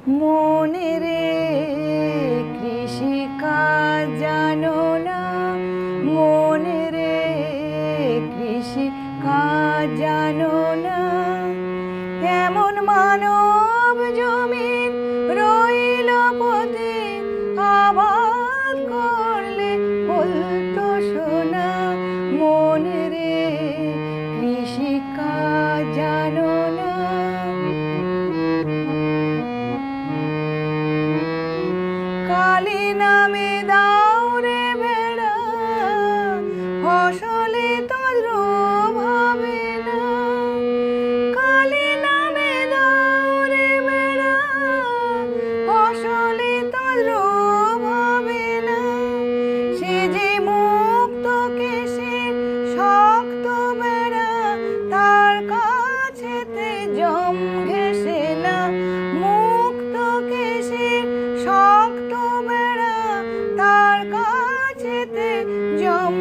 মনে রে কৃষিকাজ জানো না, মনে রে কৃষিকাজ জানো না। এমন মানব জমিন রইল পথে, আবাদ করলে ফলতো সোনা। মনে রে কৃষিকাজ জানো না। কালী নামে দাও রে বেড়া, ফসলে তোর হবে না। কালী নামে দাও রে বেড়া, ফসলে তোর হবে না। সে যে মুক্ত কেশের শক্ত বেড়া, তার কাছেতে জম ঘেঁষে না। মুক্ত কেশের শক্ত বেড়া, তার কাছেতে জম